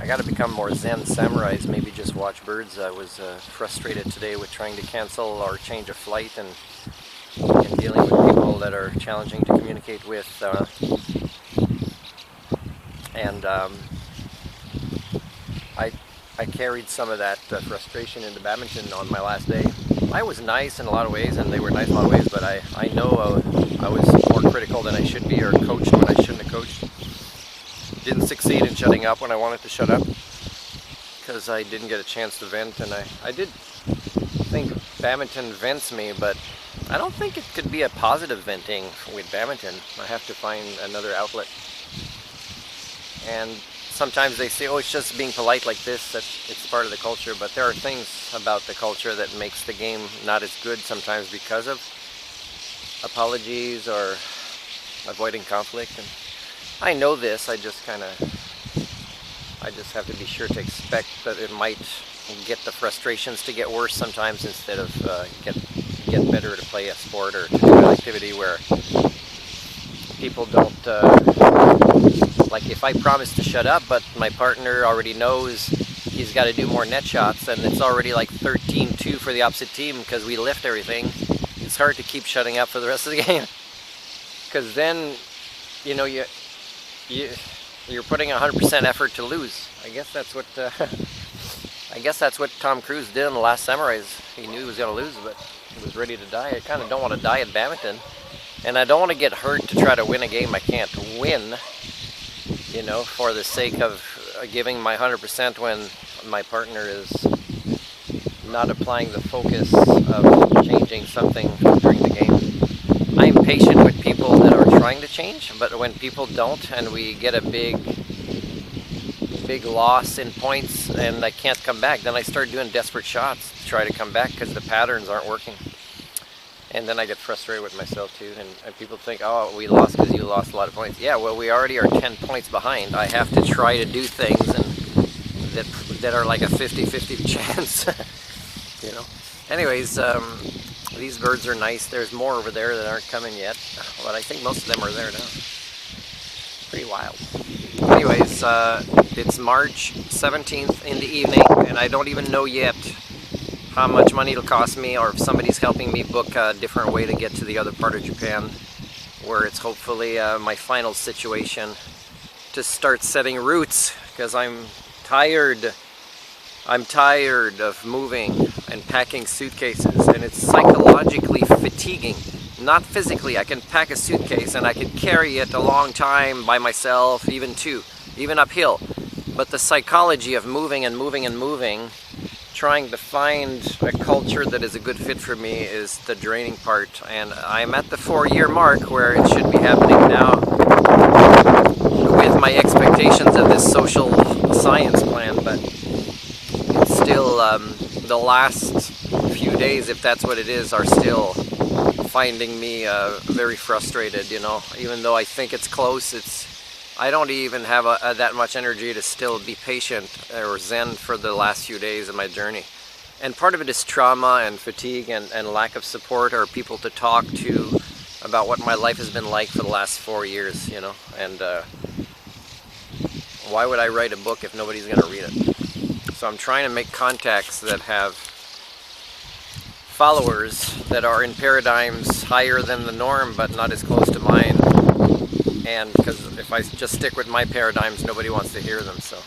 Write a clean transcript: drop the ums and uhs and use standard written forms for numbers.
I gotta become more Zen samurais, maybe just watch birds. I was frustrated today with trying to cancel or change a flight and dealing with people that are challenging to communicate with. I carried some of that frustration into badminton on my last day. I was nice in a lot of ways, and they were nice in a lot of ways, but I know I was more critical than I should be, or coached when I shouldn't have coached. Didn't succeed in shutting up when I wanted to shut up, because I didn't get a chance to vent, and I did think badminton vents me, but I don't think it could be a positive venting with badminton. I have to find another outlet. And sometimes they say, oh, it's just being polite like this, that it's part of the culture, but there are things about the culture that makes the game not as good sometimes because of apologies or avoiding conflict. And I know this, I just have to be sure to expect that it might get the frustrations to get worse sometimes, instead of get better to play a sport or to do an activity where people don't, like if I promise to shut up but my partner already knows he's got to do more net shots and it's already like 13-2 for the opposite team because we lift everything, it's hard to keep shutting up for the rest of the game, because then, you know, you're putting 100% effort to lose. I guess that's what Tom Cruise did in The Last Samurais. He knew he was going to lose, but he was ready to die. I kind of don't want to die at badminton, and I don't want to get hurt to try to win a game I can't win, you know, for the sake of giving my 100% when my partner is not applying the focus of changing something during the game. I'm patient with people that are trying to change, but when people don't and we get a big loss in points and I can't come back, then I start doing desperate shots to try to come back because the patterns aren't working. And then I get frustrated with myself too, and people think, oh, we lost because you lost a lot of points. Yeah, well, we already are 10 points behind. I have to try to do things that are like a 50-50 chance, you know. Anyways, these birds are nice. There's more over there that aren't coming yet, but I think most of them are there now. Pretty wild. Anyways, it's March 17th in the evening, and I don't even know yet how much money it'll cost me, or if somebody's helping me book a different way to get to the other part of Japan, where it's hopefully my final situation to start setting roots, because I'm tired. I'm tired of moving and packing suitcases, and it's psychologically fatiguing. Not physically. I can pack a suitcase and I can carry it a long time by myself, even uphill. But the psychology of moving and moving and moving, trying to find a culture that is a good fit for me, is the draining part. And I'm at the 4-year mark where it should be happening now with my expectations of this social science plan, but it's still the last few days, if that's what it is, are still finding me very frustrated, you know. Even though I think it's close, I don't even have that much energy to still be patient or zen for the last few days of my journey. And part of it is trauma and fatigue and lack of support or people to talk to about what my life has been like for the last 4 years, you know. And why would I write a book if nobody's going to read it? So I'm trying to make contacts that have followers that are in paradigms higher than the norm but not as close to mine, and because if I just stick with my paradigms, nobody wants to hear them. So